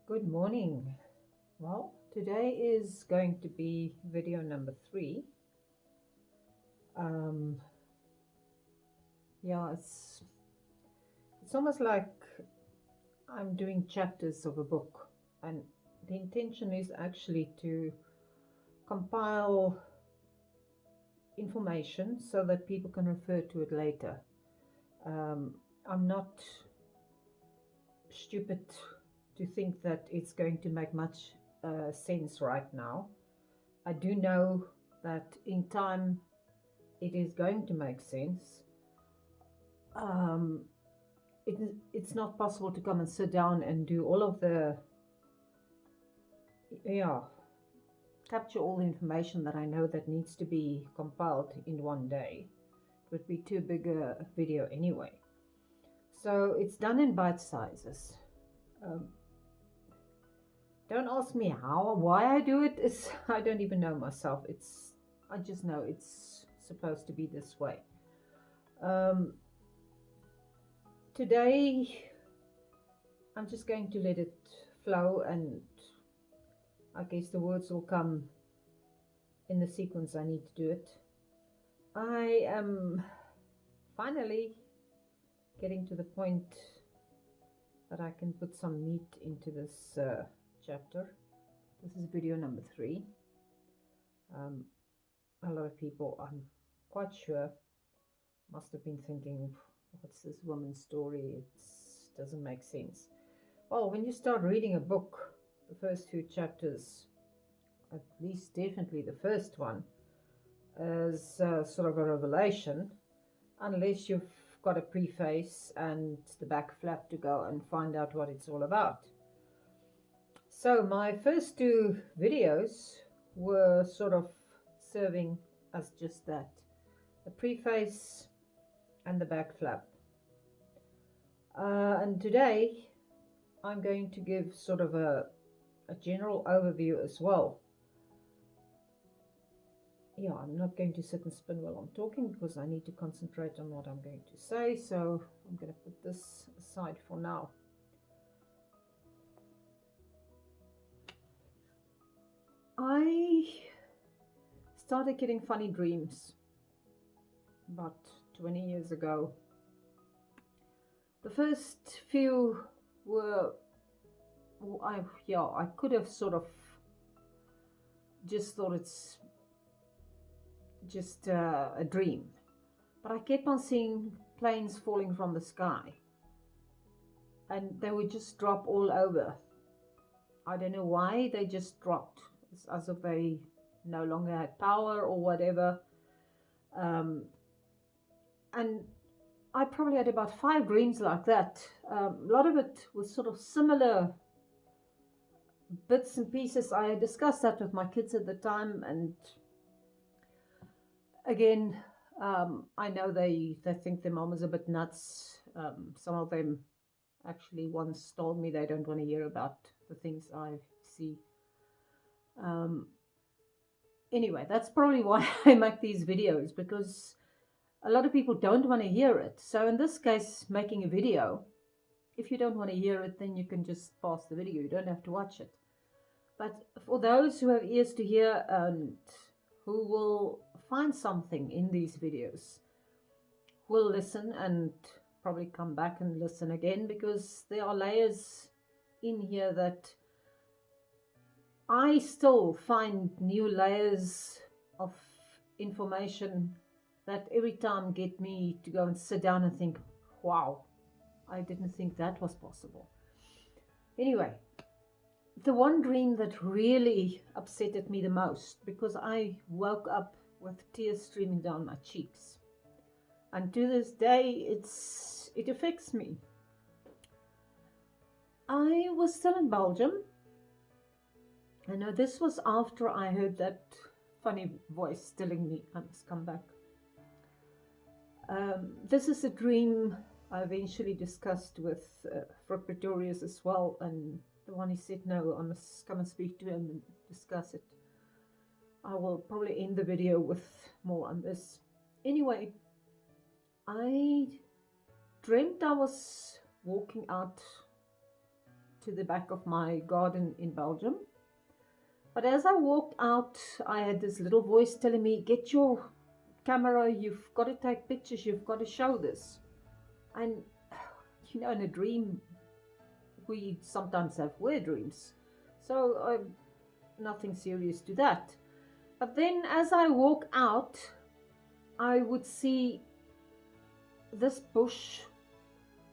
Good morning. Well, today is going to be video number 3. Um, yeah, it's almost like I'm doing chapters of a book, and the intention is actually to compile information so that people can refer to it later. I'm not stupid to think that it's going to make much sense right now. I do know that in time it is going to make sense. Um, it's not possible to come and sit down and do all of capture all the information that I know that needs to be compiled in one day. It would be too big a video anyway. So it's done in bite sizes. Don't ask me how or why I do it. I don't even know myself. I just know it's supposed to be this way. Today I'm just going to let it flow, and I guess the words will come in the sequence I need to do it. I am finally getting to the point that I can put some meat into this chapter. This is video number 3. A lot of people, I'm quite sure, must have been thinking, what's this woman's story? It doesn't make sense. Well, when you start reading a book, the first few chapters, at least definitely the first one, is sort of a revelation, unless you've got a preface and the back flap to go and find out what it's all about. So my first 2 videos were sort of serving as just that, a preface and the back flap. And today I'm going to give sort of a general overview as well. Yeah, I'm not going to sit and spin while I'm talking because I need to concentrate on what I'm going to say, so I'm going to put this aside for now. I started getting funny dreams about 20 years ago. The first few were, I could have sort of just thought it's just a dream, but I kept on seeing planes falling from the sky, and they would just drop all over. I don't know why, they just dropped. It's as if they no longer had power or whatever. And I probably had about 5 dreams like that. A lot of it was sort of similar bits and pieces. I discussed that with my kids at the time, and again, I know they think their mom is a bit nuts. Some of them actually once told me they don't want to hear about the things I see. Anyway, that's probably why I make these videos, because a lot of people don't want to hear it. So in this case, making a video, if you don't want to hear it, then you can just pause the video. You don't have to watch it. But for those who have ears to hear and who will find something in these videos, will listen and probably come back and listen again, because there are layers in here that I still find new layers of information that every time get me to go and sit down and think, wow, I didn't think that was possible. Anyway, the one dream that really upsetted me the most, because I woke up with tears streaming down my cheeks, and to this day it affects me. I was still in Belgium. I know this was after I heard that funny voice telling me I must come back. This is a dream I eventually discussed with Fred Pretorius as well, and the one he said, no, I must come and speak to him and discuss it. I will probably end the video with more on this. Anyway, I dreamt I was walking out to the back of my garden in Belgium. But as I walked out, I had this little voice telling me, get your camera, you've got to take pictures, you've got to show this. And, in a dream, we sometimes have weird dreams. So nothing serious to that. But then as I walk out, I would see this bush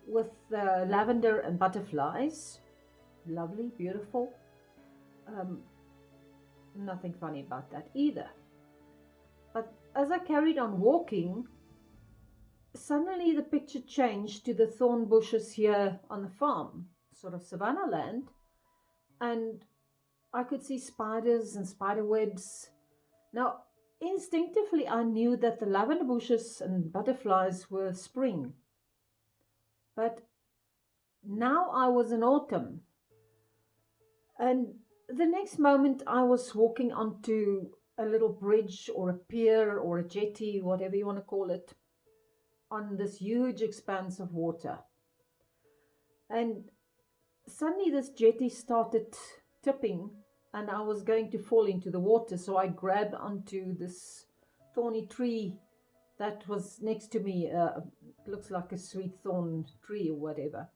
with lavender and butterflies. Lovely, beautiful. Nothing funny about that either. But as I carried on walking, suddenly the picture changed to the thorn bushes here on the farm, sort of savanna land, and I could see spiders and spider webs. Now, instinctively, I knew that the lavender bushes and butterflies were spring. But now I was in autumn. And the next moment I was walking onto a little bridge or a pier or a jetty, whatever you want to call it, on this huge expanse of water. And suddenly this jetty started tipping and I was going to fall into the water. So I grabbed onto this thorny tree that was next to me. Looks like a sweet thorn tree or whatever.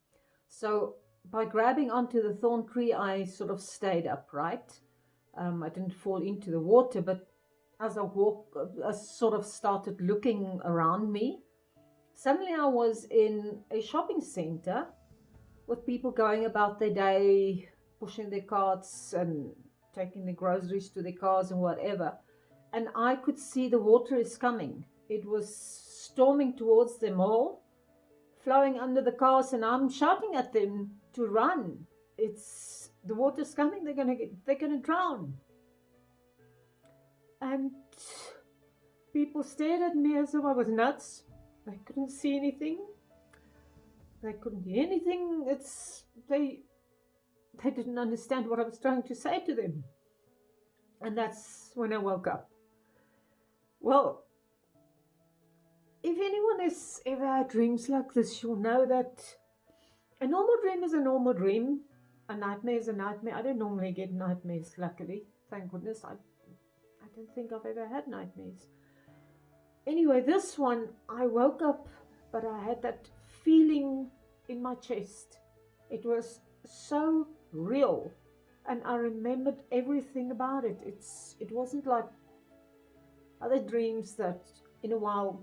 So by grabbing onto the thorn tree, I sort of stayed upright. I didn't fall into the water, but as I walked, I sort of started looking around me. Suddenly I was in a shopping center with people going about their day, pushing their carts and taking the groceries to their cars and whatever. And I could see the water is coming. It was storming towards them all, flowing under the cars, and I'm shouting at them to run. The water's coming. They're gonna drown. And people stared at me as if I was nuts. They couldn't see anything. They couldn't hear anything. They didn't understand what I was trying to say to them. And that's when I woke up. Well, if anyone has ever had dreams like this, you'll know that a normal dream is a normal dream. A nightmare is a nightmare. I don't normally get nightmares, luckily. Thank goodness. I don't think I've ever had nightmares. Anyway, this one, I woke up, but I had that feeling in my chest. It was so real, and I remembered everything about it. It wasn't like other dreams that in a while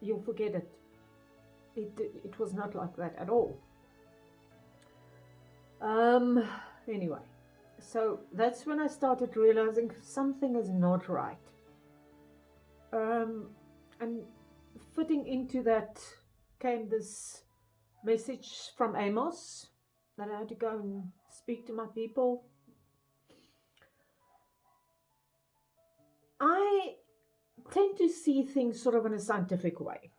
you'll forget it. It was not like that at all. Anyway, so that's when I started realizing something is not right. And fitting into that came this message from Amos that I had to go and speak to my people. I tend to see things sort of in a scientific way.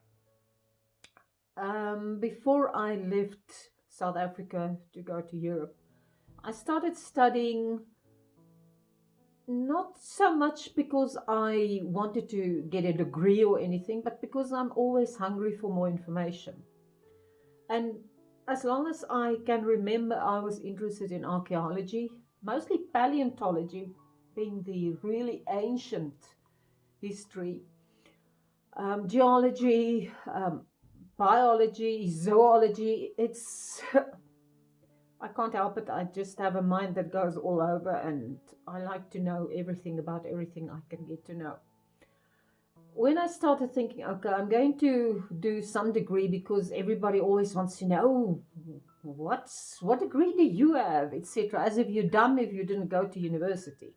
Before I left South Africa to go to Europe, I started studying, not so much because I wanted to get a degree or anything, but because I'm always hungry for more information. And as long as I can remember, I was interested in archaeology, mostly paleontology, being the really ancient history, geology, biology, zoology. I can't help it. I just have a mind that goes all over, and I like to know everything about everything I can get to know. When I started thinking, okay, I'm going to do some degree because everybody always wants to know what degree do you have, etc. As if you're dumb if you didn't go to university.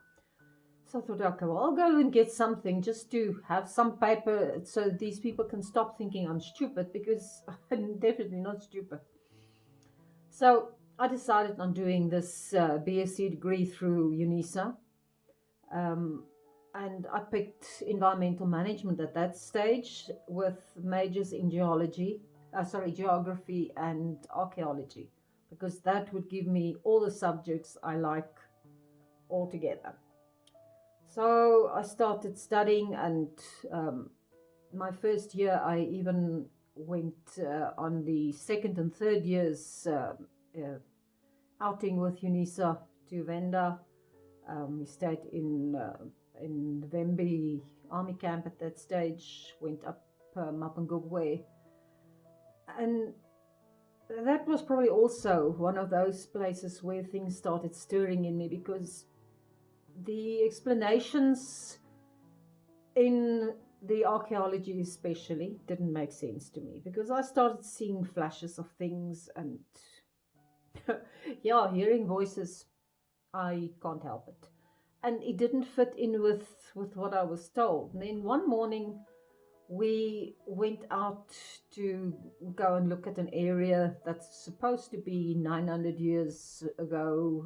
So I thought, okay, well, I'll go and get something just to have some paper so these people can stop thinking I'm stupid, because I'm definitely not stupid. So I decided on doing this BSc degree through UNISA. And I picked environmental management at that stage with majors in geography and archaeology, because that would give me all the subjects I like all together. So I started studying, and my first year I even went on the second and third year's outing with Unisa to Venda. We stayed in the Vembe army camp at that stage, went up Mapungubwe. And that was probably also one of those places where things started stirring in me, because the explanations in the archaeology especially didn't make sense to me, because I started seeing flashes of things and yeah, hearing voices. I can't help it. And it didn't fit in with what I was told. And then one morning we went out to go and look at an area that's supposed to be 900 years ago,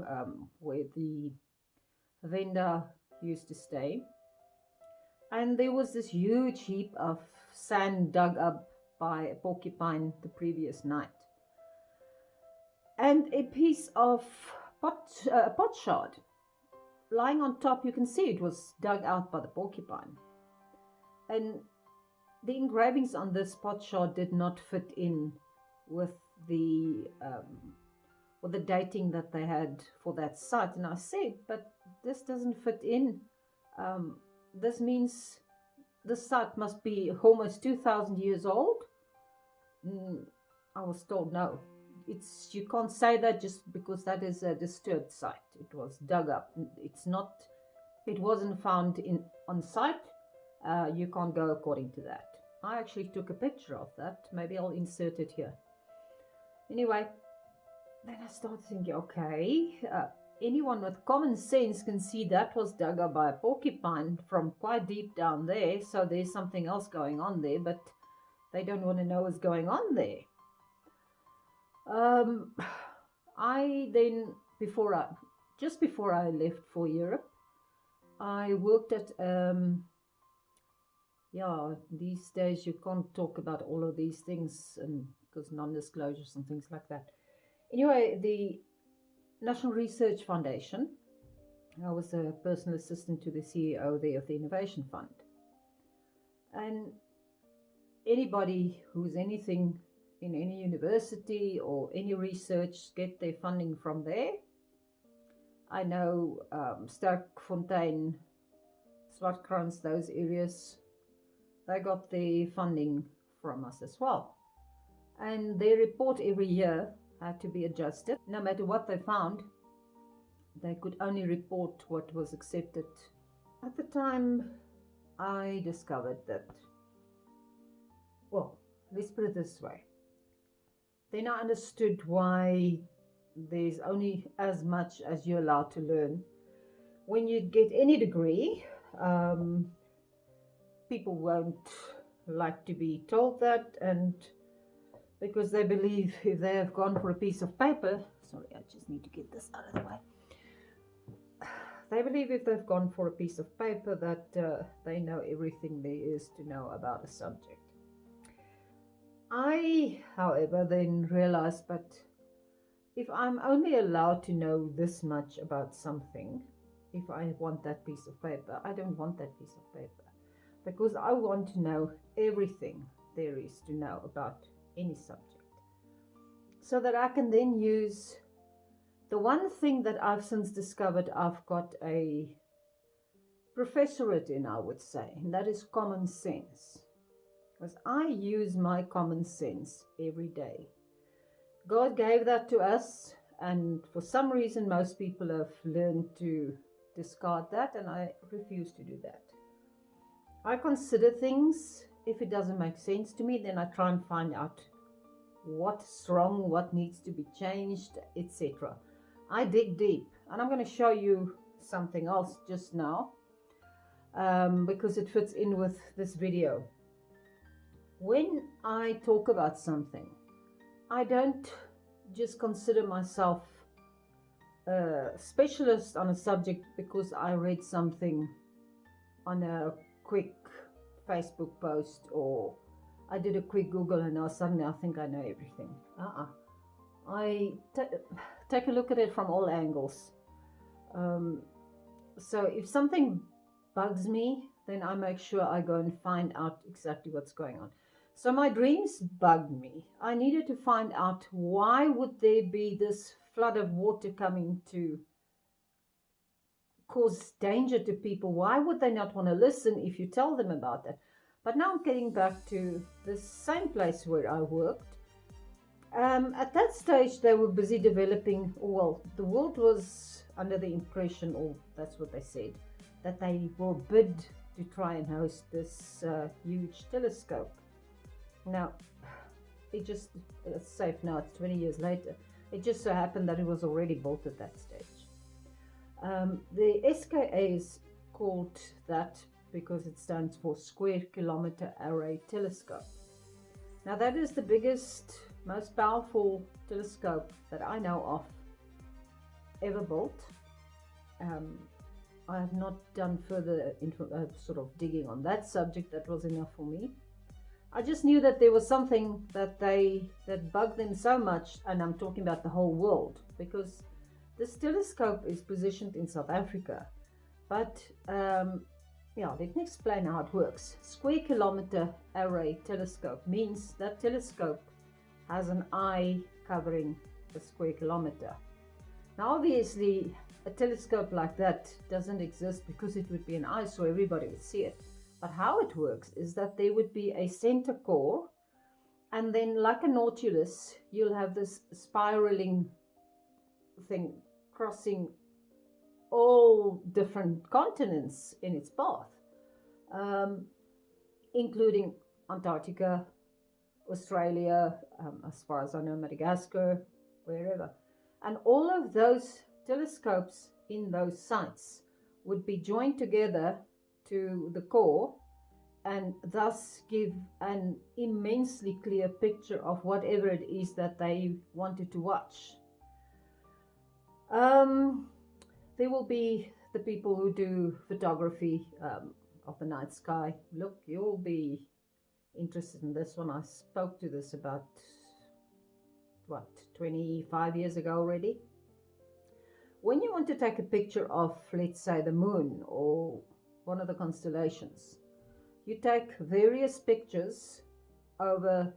where the Venda used to stay. And there was this huge heap of sand dug up by a porcupine the previous night. And a piece of potsherd lying on top. You can see it was dug out by the porcupine. And the engravings on this potsherd did not fit in with the dating that they had for that site. And I said, but this doesn't fit in. This means the site must be almost 2,000 years old. I was told no. You can't say that just because that is a disturbed site. It was dug up. It wasn't found on site. You can't go according to that. I actually took a picture of that. Maybe I'll insert it here. Anyway, then I started thinking, okay, anyone with common sense can see that was dug up by a porcupine from quite deep down there. So there's something else going on there, but they don't want to know what's going on there. I then, just before I left for Europe, I worked at, these days you can't talk about all of these things because non-disclosures and things like that. Anyway, the National Research Foundation, I was a personal assistant to the CEO there of the Innovation Fund. And anybody who's anything in any university or any research get their funding from there. I know Sterkfontein, Swartkrans, those areas, they got their funding from us as well. And their report every year had to be adjusted. No matter what they found, they could only report what was accepted. At the time, I discovered that, well, let's put it this way. Then I understood why there's only as much as you're allowed to learn. When you get any degree, people won't like to be told that, and because they believe if they have gone for a piece of paper, sorry, I just need to get this out of the way. They believe if they've gone for a piece of paper that they know everything there is to know about a subject. I, however, then realized, but if I'm only allowed to know this much about something, if I want that piece of paper, I don't want that piece of paper, because I want to know everything there is to know about any subject, so that I can then use the one thing that I've since discovered I've got a professorate in, I would say, and that is common sense. Because I use my common sense every day. God gave that to us, and for some reason most people have learned to discard that, and I refuse to do that. I consider things. If it doesn't make sense to me, then I try and find out what's wrong, what needs to be changed, etc. I dig deep, and I'm going to show you something else just now, because it fits in with this video. When I talk about something, I don't just consider myself a specialist on a subject because I read something on a quick Facebook post, or I did a quick Google and now suddenly I think I know everything. I take a look at it from all angles. So if something bugs me, then I make sure I go and find out exactly what's going on. So my dreams bugged me. I needed to find out, why would there be this flood of water coming to cause danger to people, why would they not want to listen if you tell them about that? But now I'm getting back to the same place where I worked. At that stage, they were busy developing, well, the world was under the impression, or that's what they said, that they will bid to try and host this huge telescope. Now, it's safe now, it's 20 years later. It just so happened that it was already built at that stage. The SKA is called that because it stands for Square Kilometer Array Telescope. Now that is the biggest, most powerful telescope that I know of ever built. I have not done further sort of digging on that subject. That was enough for me. I just knew that there was something that bugged them so much, and I'm talking about the whole world, because this telescope is positioned in South Africa. But let me explain how it works. Square Kilometer Array Telescope means that telescope has an eye covering a square kilometer. Now obviously a telescope like that doesn't exist because it would be an eye so everybody would see it. But how it works is that there would be a center core, and then like a nautilus, you'll have this spiraling thing crossing all different continents in its path, including Antarctica, Australia, as far as I know, Madagascar, wherever. And all of those telescopes in those sites would be joined together to the core and thus give an immensely clear picture of whatever it is that they wanted to watch. There will be the people who do photography of the night sky. Look, you'll be interested in this one. I spoke to this about 25 years ago already. When you want to take a picture of, let's say, the moon or one of the constellations, you take various pictures over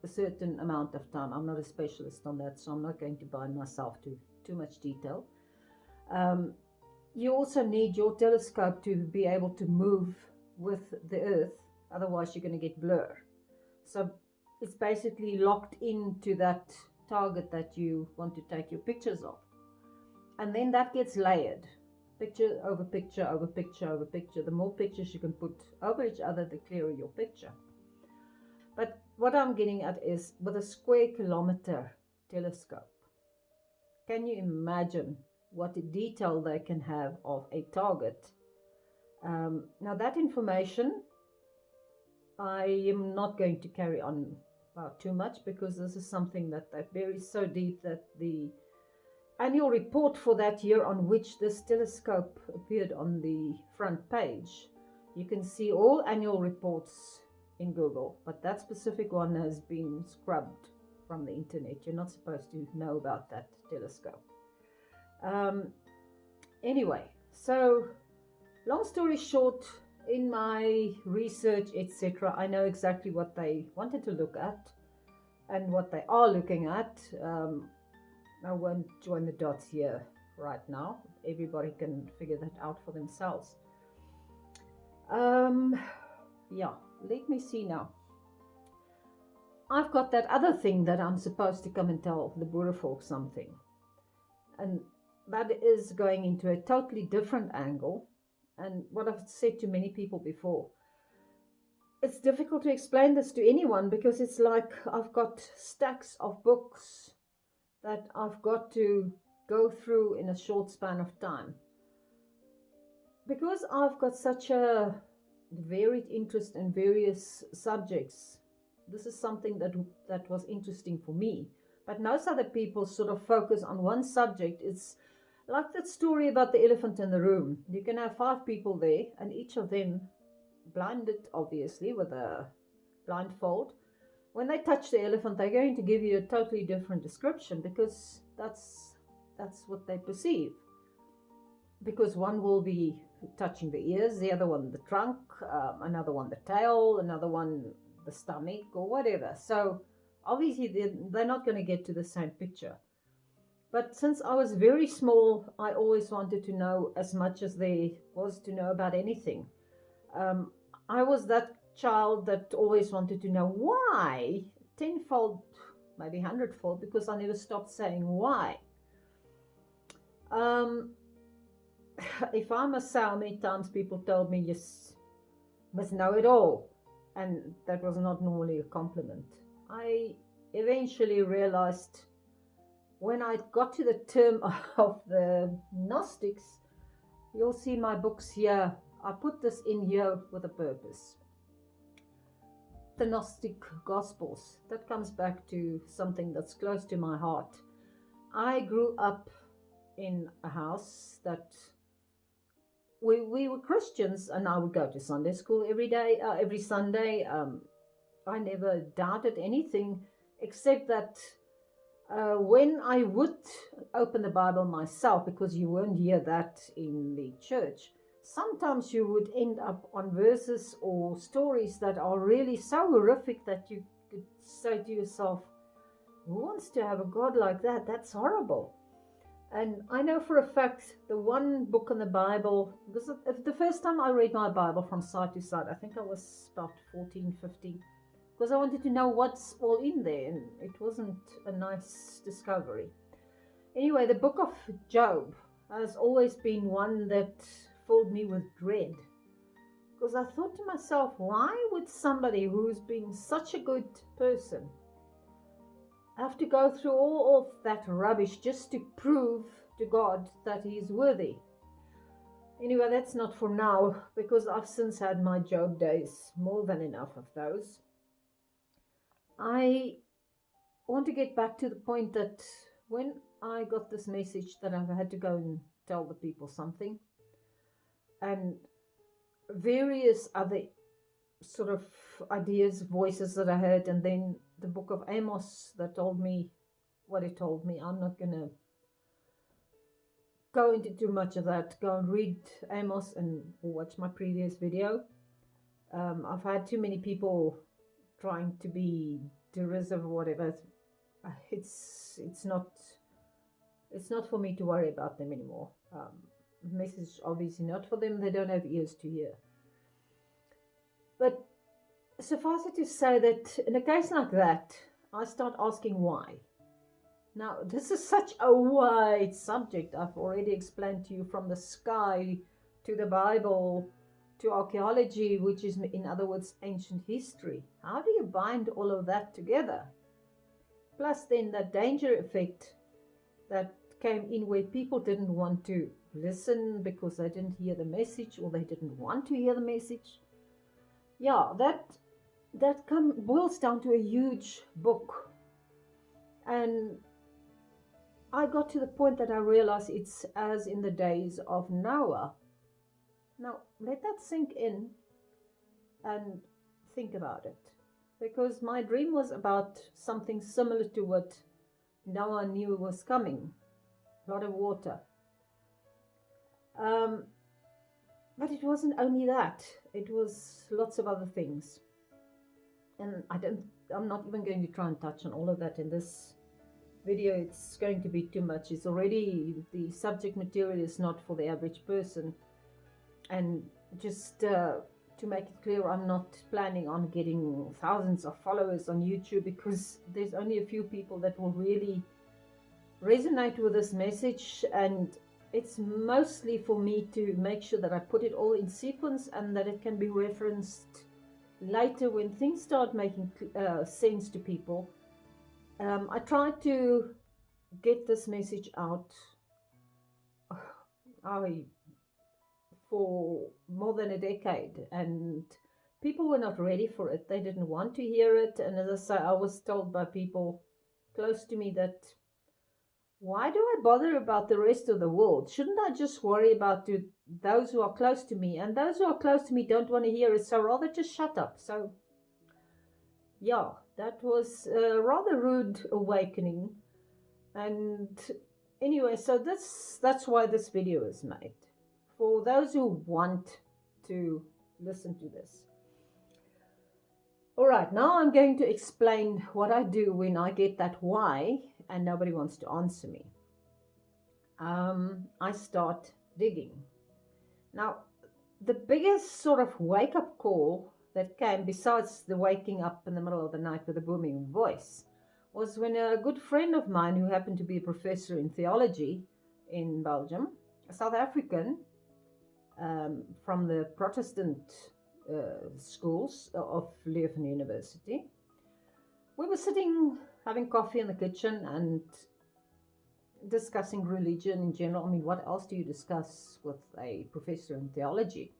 a certain amount of time. I'm not a specialist on that, so I'm not going to bind myself to too much detail. You also need your telescope to be able to move with the Earth, otherwise you're going to get blur. So it's basically locked into that target that you want to take your pictures of. And then that gets layered, picture over picture over picture over picture. The more pictures you can put over each other, the clearer your picture. But what I'm getting at is, with a square kilometer telescope, can you imagine what detail they can have of a target? Now that information I am not going to carry on about too much, because this is something that they bury so deep that the annual report for that year on which this telescope appeared on the front page, you can see all annual reports in Google, but that specific one has been scrubbed from the internet. You're not supposed to know about that telescope. Anyway, so long story short, in my research, etc., I know exactly what they wanted to look at and what they are looking at. I won't join the dots here right now. Everybody can figure that out for themselves. Let me see now. I've got that other thing that I'm supposed to come and tell the Boerevolk something. And that is going into a totally different angle. And what I've said to many people before, it's difficult to explain this to anyone, because it's like I've got stacks of books that I've got to go through in a short span of time. Because I've got such a varied interest in various subjects, this is something that was interesting for me. But most other people sort of focus on one subject. It's like that story about the elephant in the room. You can have 5 people there, and each of them, blinded obviously with a blindfold, when they touch the elephant, they're going to give you a totally different description, because that's what they perceive. Because one will be touching the ears, the other one the trunk, another one the tail, another one the stomach, or whatever. So obviously they're not going to get to the same picture. But since I was very small, I always wanted to know as much as there was to know about anything. Um, I was that child that always wanted to know why, tenfold, maybe hundredfold, because I never stopped saying why. Um, if I must say how many times people told me, you must know it all, and that was not normally a compliment. I eventually realized when I got to the term of the Gnostics, you'll see my books here. I put this in here with a purpose. The Gnostic Gospels. That comes back to something that's close to my heart. I grew up in a house that we were Christians, and I would go to Sunday school every day, every Sunday. I never doubted anything except that when I would open the Bible myself, because you won't hear that in the church, sometimes you would end up on verses or stories that are really so horrific that you could say to yourself, who wants to have a God like that? That's horrible. And I know for a fact the one book in the Bible, because the first time I read my Bible from side to side, I think I was about 14, 15, because I wanted to know what's all in there, and it wasn't a nice discovery. Anyway, the book of Job has always been one that filled me with dread, because I thought to myself, why would somebody who's been such a good person have to go through all of that rubbish just to prove to God that he is worthy? Anyway, that's not for now, because I've since had my Job days, more than enough of those. I want to get back to the point that when I got this message that I had to go and tell the people something, and various other sort of ideas, voices that I heard, and then the book of Amos that told me what it told me. I'm not going to go into too much of that. Go and read Amos and watch my previous video. I've had too many people trying to be derisive or whatever. It's not for me to worry about them anymore. The message obviously not for them. They don't have ears to hear. But suffice it to say that in a case like that, I start asking why. Now, this is such a wide subject. I've already explained to you, from the sky to the Bible to archaeology, which is, in other words, ancient history. How do you bind all of that together? Plus then that danger effect that came in where people didn't want to listen because they didn't hear the message, or they didn't want to hear the message. Yeah, that boils down to a huge book. And I got to the point that I realized it's as in the days of Noah. Now, let that sink in and think about it. Because my dream was about something similar to what Noah knew was coming. A lot of water. But it wasn't only that. It was lots of other things. And I'm not even going to try and touch on all of that in this video. It's going to be too much. It's already, the subject material is not for the average person. And just to make it clear, I'm not planning on getting thousands of followers on YouTube, because there's only a few people that will really resonate with this message, and it's mostly for me to make sure that I put it all in sequence and that it can be referenced later when things start making sense to people. I tried to get this message out for more than a decade, and people were not ready for it. They didn't want to hear it. And as I say, I was told by people close to me that, why do I bother about the rest of the world? Shouldn't I just worry about those who are close to me? And those who are close to me don't want to hear it, so rather just shut up. So yeah, that was a rather rude awakening. And anyway, so that's why this video is made, for those who want to listen to this. All right, now I'm going to explain what I do when I get that why and nobody wants to answer me. I start digging. Now, the biggest sort of wake up call that came, besides the waking up in the middle of the night with a booming voice, was when a good friend of mine, who happened to be a professor in theology in Belgium, a South African, from the Protestant schools of Leuven University, we were sitting having coffee in the kitchen and discussing religion in general. I mean, what else do you discuss with a professor in theology?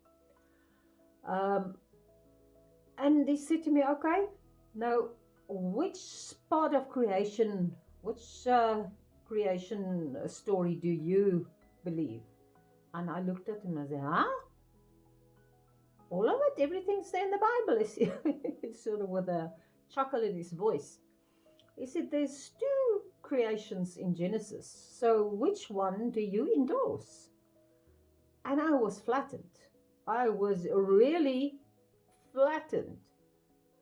Um, and he said to me, okay, now which part of creation, which creation story do you believe? And I looked at him and I said, huh? All of it, everything's there in the Bible. It's sort of with a chuckle in his voice. He said, there's two creations in Genesis. So which one do you endorse? And I was flattened. I was really flattened.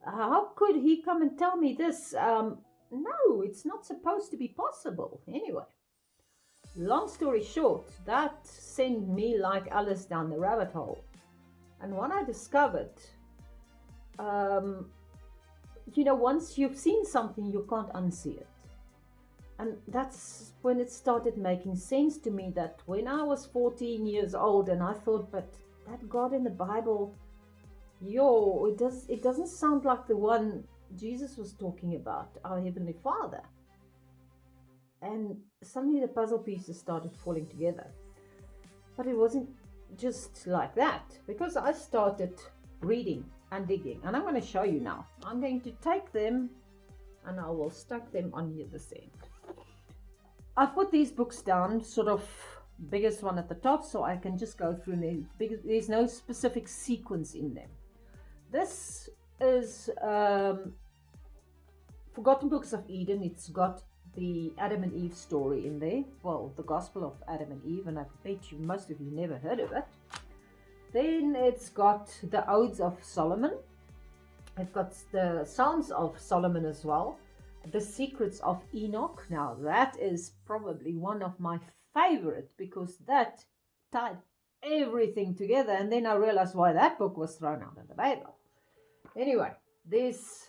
How could he come and tell me this? No, it's not supposed to be possible. Anyway, long story short, that sent me like Alice down the rabbit hole. And what I discovered, once you've seen something, you can't unsee it. And that's when it started making sense to me, that when I was 14 years old and I thought, but that God in the Bible, it doesn't sound like the one Jesus was talking about, our Heavenly Father. And suddenly the puzzle pieces started falling together. But it wasn't just like that, because I started reading and digging, and I'm going to show you now. I'm going to take them and I will stack them on here this end. I've put these books down, sort of biggest one at the top, so I can just go through them. There's no specific sequence in them. This is Forgotten Books of Eden. It's got the Adam and Eve story in there. Well, the Gospel of Adam and Eve, and I bet you most of you never heard of it. Then it's got the Odes of Solomon. It's got the Psalms of Solomon as well. The Secrets of Enoch. Now that is probably one of my favorite, because that tied everything together, and then I realized why that book was thrown out of the Bible. Anyway, there's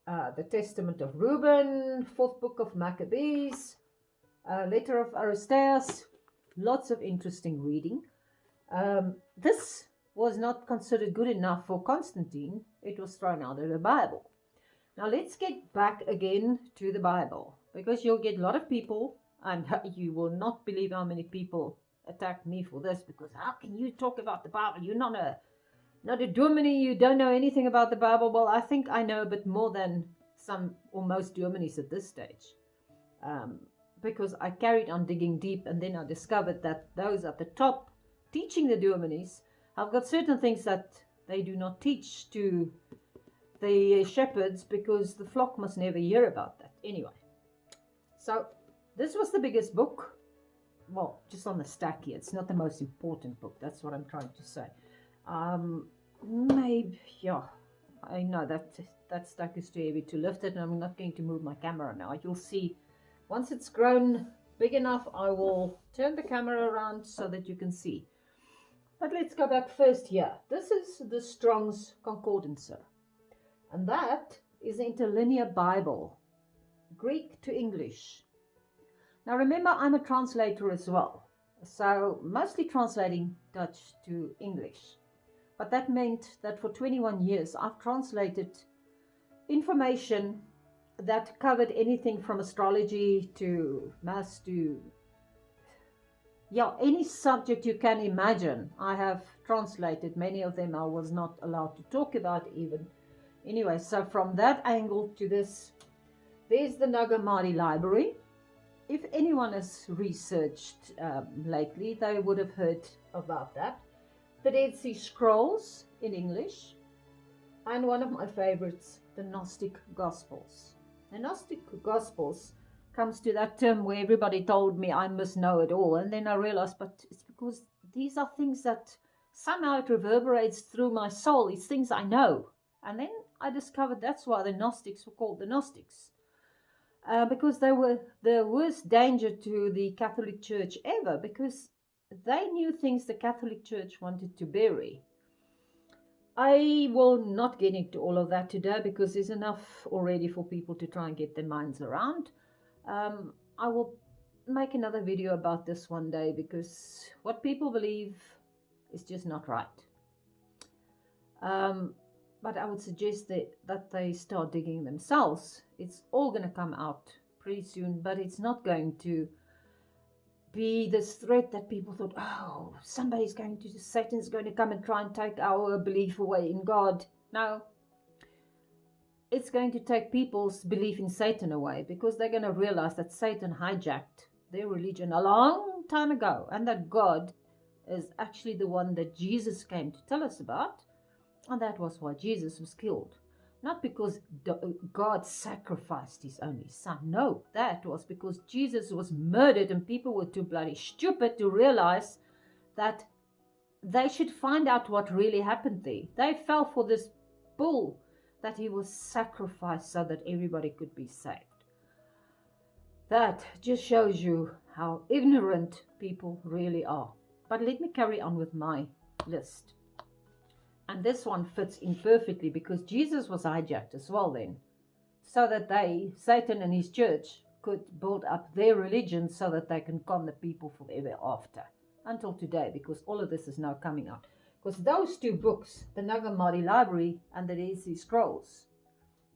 the Testament of Reuben, fourth book of Maccabees, letter of Aristeas. Lots of interesting reading. This was not considered good enough for Constantine. It was thrown out of the Bible. Now let's get back again to the Bible, because you'll get a lot of people, and you will not believe how many people attack me for this, because how can you talk about the Bible? You're not a Dominie, you don't know anything about the Bible. Well, I think I know a bit more than some or most Dominies at this stage, because I carried on digging deep, and then I discovered that those at the top teaching the Dominies have got certain things that they do not teach to the shepherds, because the flock must never hear about that. Anyway, so this was the biggest book. Well, just on the stack here. It's not the most important book. That's what I'm trying to say. Maybe, yeah, I know that stack is too heavy to lift it, and I'm not going to move my camera now. You'll see once it's grown big enough, I will turn the camera around so that you can see. But let's go back first here. This is the Strong's Concordancer, and that is the Interlinear Bible, Greek to English. Now remember, I'm a translator as well, so mostly translating Dutch to English. But that meant that for 21 years, I've translated information that covered anything from astrology to maths to, any subject you can imagine. I have translated. Many of them I was not allowed to talk about even. Anyway, so from that angle to this, there's the Nag Hammadi Library. If anyone has researched lately, they would have heard about that. The Dead Sea Scrolls in English, and one of my favorites, the Gnostic Gospels. The Gnostic Gospels comes to that term where everybody told me I must know it all, and then I realized, but it's because these are things that somehow it reverberates through my soul. It's things I know. And then I discovered that's why the Gnostics were called the Gnostics. because they were the worst danger to the Catholic Church ever, because they knew things the Catholic Church wanted to bury. I will not get into all of that today because there's enough already for people to try and get their minds around. I will make another video about this one day, because what people believe is just not right. But I would suggest that they start digging themselves. It's all going to come out pretty soon, but it's not going to be this threat that people thought, oh, Satan's going to come and try and take our belief away in God. No, it's going to take people's belief in Satan away, because they're going to realize that Satan hijacked their religion a long time ago, and that God is actually the one that Jesus came to tell us about, and that was why Jesus was killed. Not because God sacrificed his only son. No, that was because Jesus was murdered, and people were too bloody stupid to realize that they should find out what really happened there. They fell for this bull that he was sacrificed so that everybody could be saved. That just shows you how ignorant people really are. But let me carry on with my list. And this one fits in perfectly, because Jesus was hijacked as well then, so that Satan and his church, could build up their religion so that they can con the people forever after, until today, because all of this is now coming out. Because those two books, the Nag Hammadi Library and the Dead Sea Scrolls,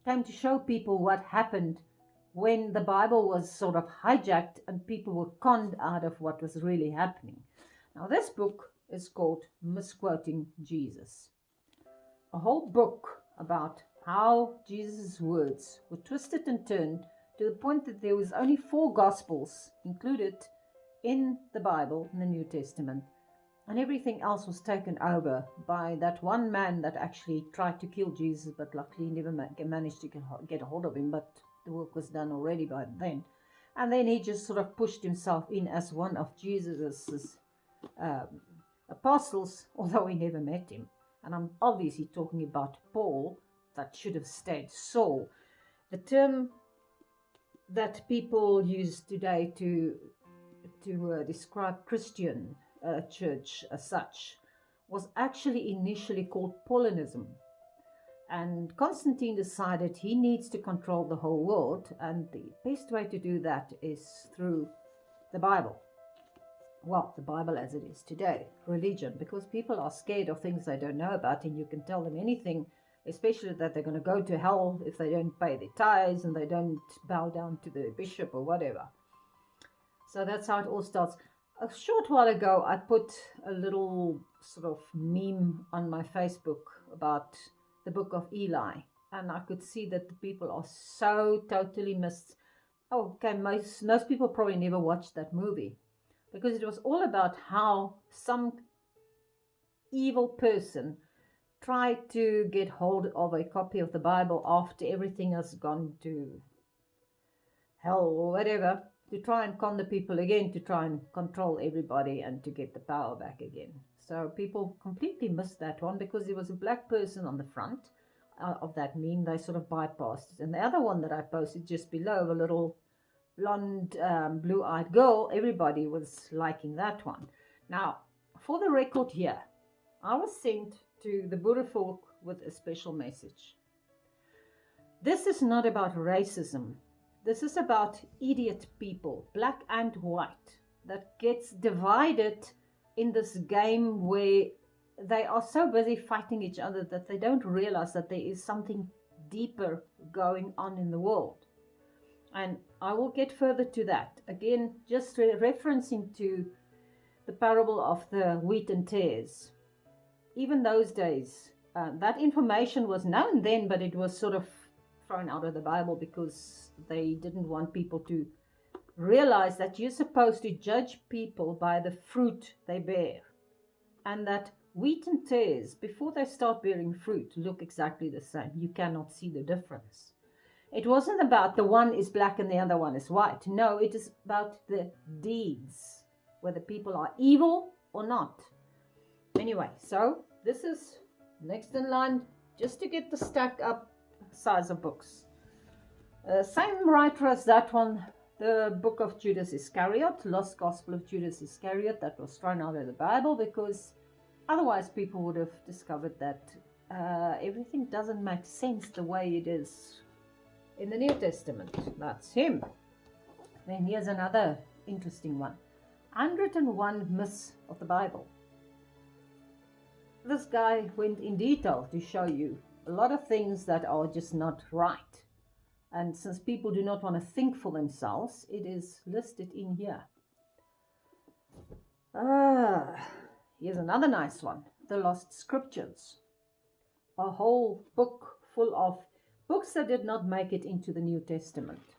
came to show people what happened when the Bible was sort of hijacked and people were conned out of what was really happening. Now this book is called Misquoting Jesus. A whole book about how Jesus' words were twisted and turned to the point that there was only 4 Gospels included in the Bible, in the New Testament, and everything else was taken over by that one man that actually tried to kill Jesus, but luckily never managed to get a hold of him, but the work was done already by then. And then he just sort of pushed himself in as one of Jesus's apostles, although he never met him. And I'm obviously talking about Paul, that should have stayed Saul. The term that people use today to describe Christian church as such was actually initially called Paulinism. And Constantine decided he needs to control the whole world, and the best way to do that is through the Bible. Well, the Bible as it is today, religion, because people are scared of things they don't know about, and you can tell them anything, especially that they're going to go to hell if they don't pay their tithes and they don't bow down to the bishop or whatever. So that's how it all starts. A short while ago, I put a little sort of meme on my Facebook about the book of Eli, and I could see that the people are so totally missed. Oh, okay, most people probably never watched that movie, because it was all about how some evil person tried to get hold of a copy of the Bible after everything has gone to hell or whatever, to try and con the people again, to try and control everybody and to get the power back again. So people completely missed that one, because there was a black person on the front of that meme. They sort of bypassed it. And the other one that I posted just below, a little blonde, blue-eyed girl, everybody was liking that one. Now, for the record here, I was sent to the Boer folk with a special message. This is not about racism. This is about idiot people, black and white, that gets divided in this game where they are so busy fighting each other that they don't realize that there is something deeper going on in the world. And I will get further to that. Again, just referencing to the parable of the wheat and tares. Even those days, that information was known then, but it was sort of thrown out of the Bible because they didn't want people to realize that you're supposed to judge people by the fruit they bear. And that wheat and tares, before they start bearing fruit, look exactly the same. You cannot see the difference. It wasn't about the one is black and the other one is white. No, it is about the deeds, whether people are evil or not. Anyway, so this is next in line, just to get the stack up size of books. Same writer as that one, the book of Judas Iscariot, Lost Gospel of Judas Iscariot, that was thrown out of the Bible because otherwise people would have discovered that everything doesn't make sense the way it is in the New Testament. That's him. Then here's another interesting one. 101 Myths of the Bible. This guy went in detail to show you a lot of things that are just not right. And since people do not want to think for themselves, it is listed in here. Here's another nice one. The Lost Scriptures. A whole book full of books that did not make it into the New Testament.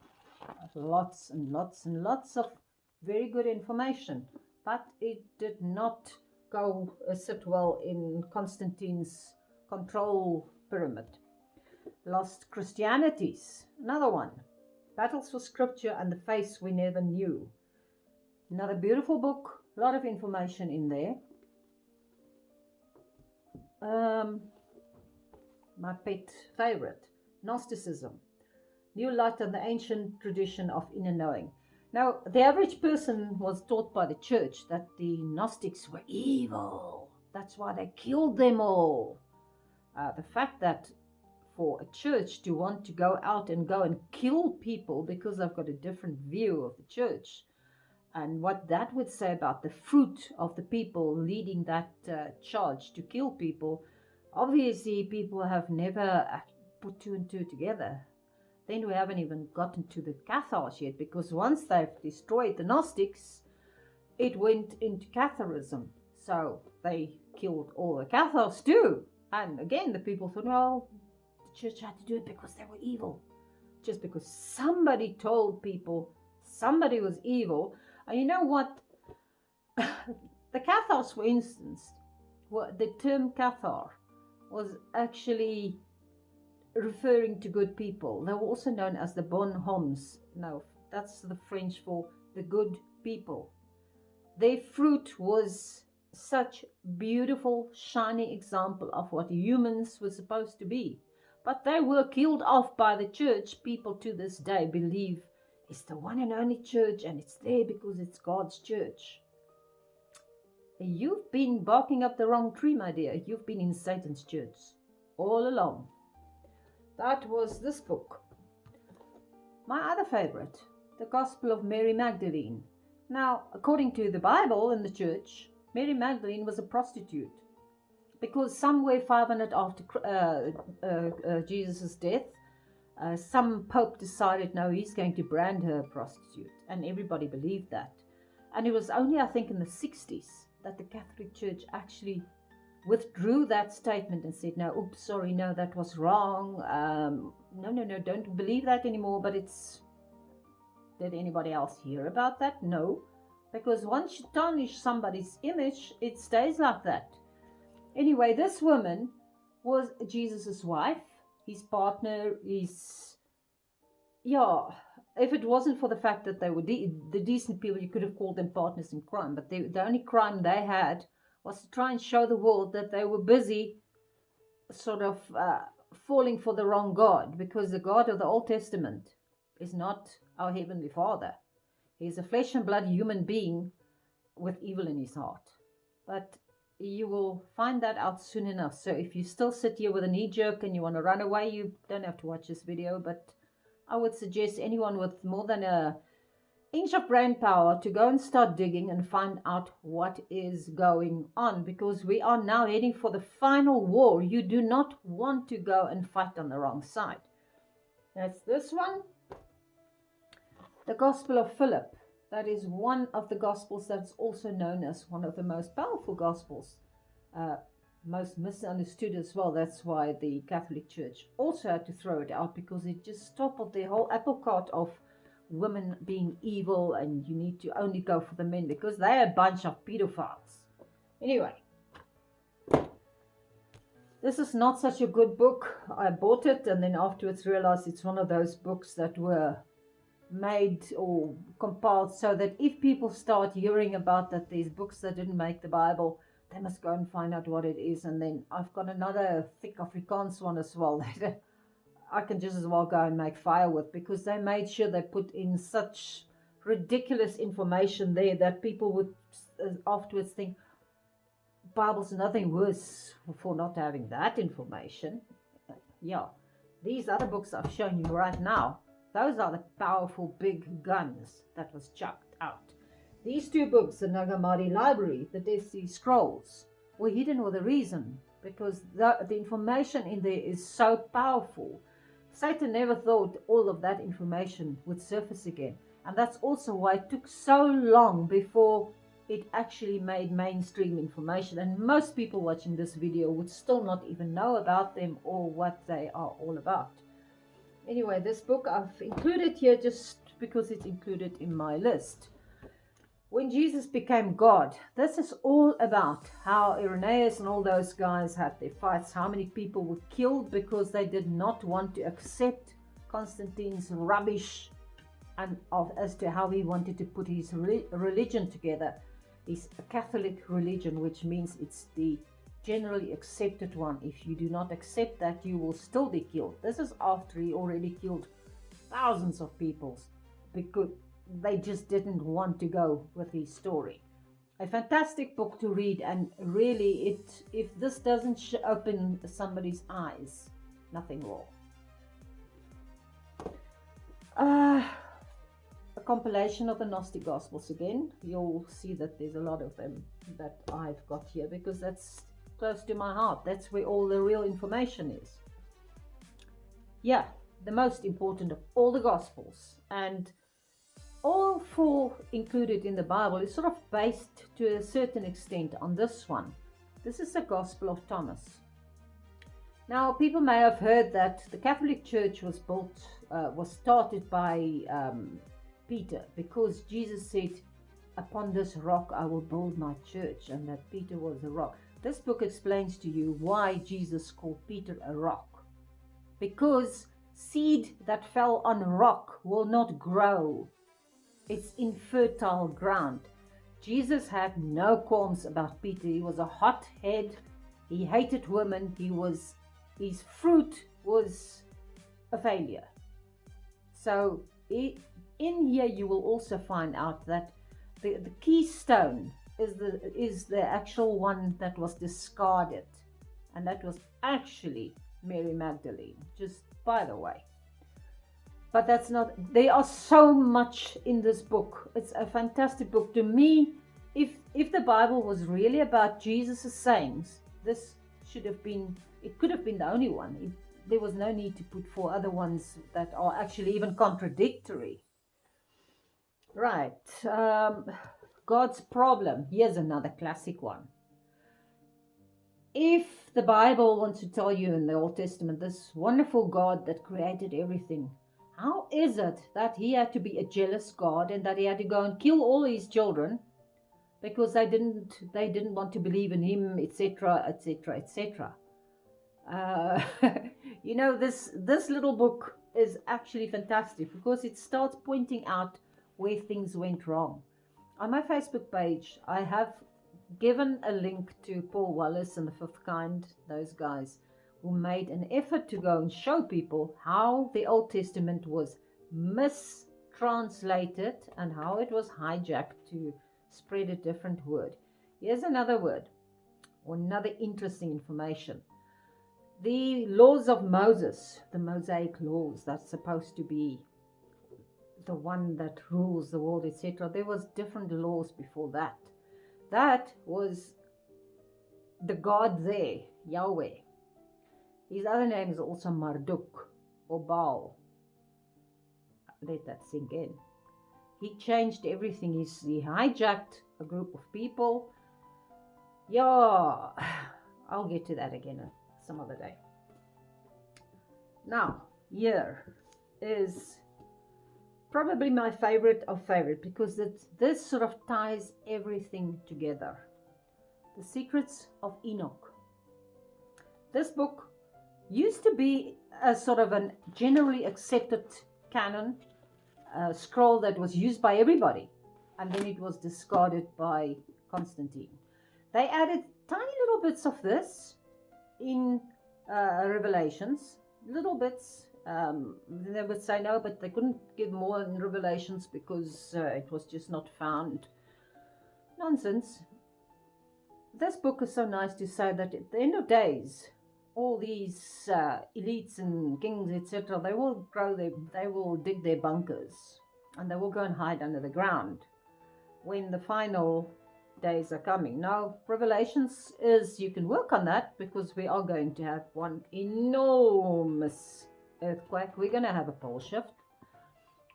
Lots and lots and lots of very good information, but it did not go sit well in Constantine's control pyramid. Lost Christianities, another one. Battles for Scripture and the Face We Never Knew. Another beautiful book, a lot of information in there. My pet favorite, Gnosticism. New light on the ancient tradition of inner knowing. Now, the average person was taught by the church that the Gnostics were evil. That's why they killed them all. The fact that for a church to want to go out and go and kill people because they've got a different view of the church, and what that would say about the fruit of the people leading that charge to kill people, obviously people have never put two and two together. Then we haven't even gotten to the Cathars yet, because once they've destroyed the Gnostics, it went into Catharism. So they killed all the Cathars too. And again, the people thought, well, the church had to do it because they were evil. Just because somebody told people somebody was evil. And you know what? The Cathars, for instance, the term Cathar was actually referring to good people. They were also known as the bonhommes. No, that's the French for the good people. Their fruit was such beautiful, shiny example of what humans were supposed to be. But they were killed off by the church. People to this day believe it's the one and only church, and it's there because it's God's church. You've been barking up the wrong tree, my dear. You've been in Satan's church all along. That was this book. My other favorite, the Gospel of Mary Magdalene. Now, according to the Bible in the church, Mary Magdalene was a prostitute, because somewhere 500 after Jesus' death, some pope decided, no, he's going to brand her a prostitute, and everybody believed that. And it was only, I think, in the 60s that the Catholic Church actually withdrew that statement and said, no, oops, sorry, no, that was wrong. No, don't believe that anymore. But did anybody else hear about that? No, because once you tarnish somebody's image, it stays like that. Anyway, this woman was Jesus's wife, his partner, if it wasn't for the fact that they were the decent people, you could have called them partners in crime. But the only crime they had was to try and show the world that they were busy sort of falling for the wrong God, because the God of the Old Testament is not our Heavenly Father. He's a flesh and blood human being with evil in his heart. But you will find that out soon enough. So if you still sit here with a knee jerk and you want to run away, you don't have to watch this video. But I would suggest anyone with more than an inch of brain power to go and start digging and find out what is going on, because we are now heading for the final war. You do not want to go and fight on the wrong side. That's this one, the Gospel of Philip. That is one of the Gospels that's also known as one of the most powerful Gospels, most misunderstood as well. That's why the Catholic Church also had to throw it out, because it just toppled the whole apple cart of women being evil and you need to only go for the men because they're a bunch of pedophiles. Anyway, this is not such a good book. I bought it and then afterwards realized it's one of those books that were made or compiled so that if people start hearing about that there's books that didn't make the Bible, they must go and find out what it is. And then I've got another thick Afrikaans one as well. I can just as well go and make fire with, because they made sure they put in such ridiculous information there that people would afterwards think Bible's nothing worse for not having that information. Yeah, these other books I've shown you right now, those are the powerful big guns that was chucked out. These two books, the Nag Hammadi Library, the Dead Sea Scrolls, were hidden with a reason, because the information in there is so powerful. Satan never thought all of that information would surface again. And that's also why it took so long before it actually made mainstream information. And most people watching this video would still not even know about them or what they are all about. Anyway, this book I've included here just because it's included in my list. When Jesus became God, this is all about how Irenaeus and all those guys had their fights, how many people were killed because they did not want to accept Constantine's rubbish and as to how he wanted to put his religion together. Is a Catholic religion, which means it's the generally accepted one. If you do not accept that, you will still be killed. This is after he already killed thousands of people because they just didn't want to go with his story. A fantastic book to read, and really, if this doesn't open somebody's eyes, nothing will. A compilation of the Gnostic Gospels again. You'll see that there's a lot of them that I've got here because that's close to my heart. That's where all the real information is. Yeah, the most important of all the Gospels, and all four included in the Bible is sort of based to a certain extent on this one. This is the Gospel of Thomas. Now, people may have heard that the Catholic Church was started by Peter, because Jesus said, "Upon this rock I will build my church," and that Peter was a rock. This book explains to you why Jesus called Peter a rock. Because seed that fell on rock will not grow. It's infertile ground. Jesus had no qualms about Peter. He was a hothead. He hated women. His fruit was a failure. So in here you will also find out that the keystone is the actual one that was discarded, and that was actually Mary Magdalene, just by the way. But that's not, there are so much in this book. It's a fantastic book. To me, if the Bible was really about Jesus' sayings, this should have been, it could have been the only one. There was no need to put four other ones that are actually even contradictory. Right, God's problem. Here's another classic one. If the Bible wants to tell you in the Old Testament, this wonderful God that created everything, how is it that he had to be a jealous God and that he had to go and kill all his children because they didn't want to believe in him, etc., etc., etc.? You know, this little book is actually fantastic because it starts pointing out where things went wrong. On my Facebook page, I have given a link to Paul Wallace and the Fifth Kind, those guys who made an effort to go and show people how the Old Testament was mistranslated and how it was hijacked to spread a different word. Here's another word, or another interesting information. The laws of Moses, the Mosaic laws, that's supposed to be the one that rules the world, etc. There was different laws before that. That was the God there, Yahweh. His other name is also Marduk or Baal. Let that sink in. He changed everything. He hijacked a group of people. Yeah, I'll get to that again some other day. Now, here is probably my favorite of favorite, because this sort of ties everything together. The Secrets of Enoch. This book used to be a sort of a generally accepted canon scroll that was used by everybody, and then it was discarded by Constantine. They added tiny little bits of this in Revelations, little bits They would say no, but they couldn't give more in Revelations because it was just not found. Nonsense. This book is so nice to say that at the end of days, all these elites and kings, etc., they will they will dig their bunkers, and they will go and hide under the ground when the final days are coming. Now, Revelations is, you can work on that because we are going to have one enormous earthquake. We're going to have a pole shift.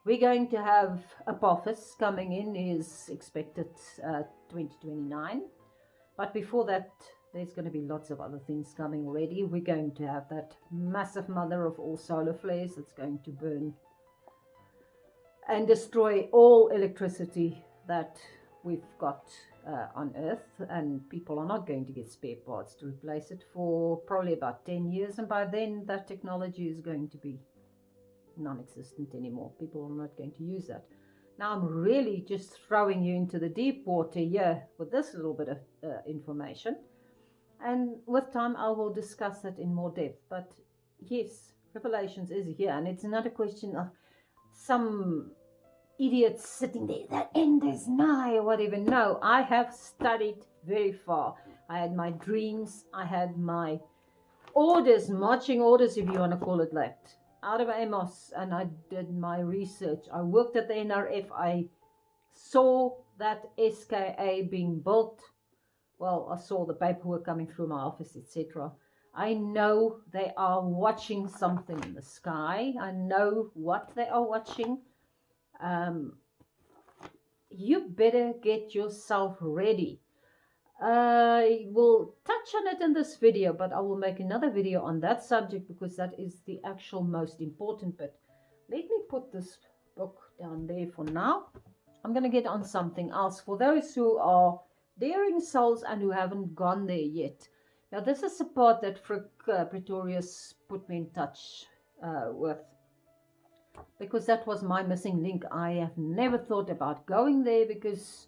We're going to have Apophis coming in, is expected 2029. But before that, there's going to be lots of other things coming already. We're going to have that massive mother of all solar flares that's going to burn and destroy all electricity that we've got on Earth, and people are not going to get spare parts to replace it for probably about 10 years, and by then that technology is going to be non-existent anymore. People are not going to use that. Now I'm really just throwing you into the deep water here with this little bit of information, and with time I will discuss it in more depth. But yes, Revelations is here, and it's not a question of some idiots sitting there, the end is nigh or whatever. No, I have studied very far. I had my dreams, I had my orders, marching orders if you want to call it that, out of Amos, and I did my research. I worked at the NRF. I saw that SKA being built. Well, I saw the paperwork coming through my office, etc. I know they are watching something in the sky. I know what they are watching. You better get yourself ready. I will touch on it in this video, but I will make another video on that subject because that is the actual most important bit. Let me put this book down there for now. I'm going to get on something else for those who are daring souls and who haven't gone there yet. Now, this is the part that Frick Pretorius put me in touch with, because that was my missing link. I have never thought about going there because,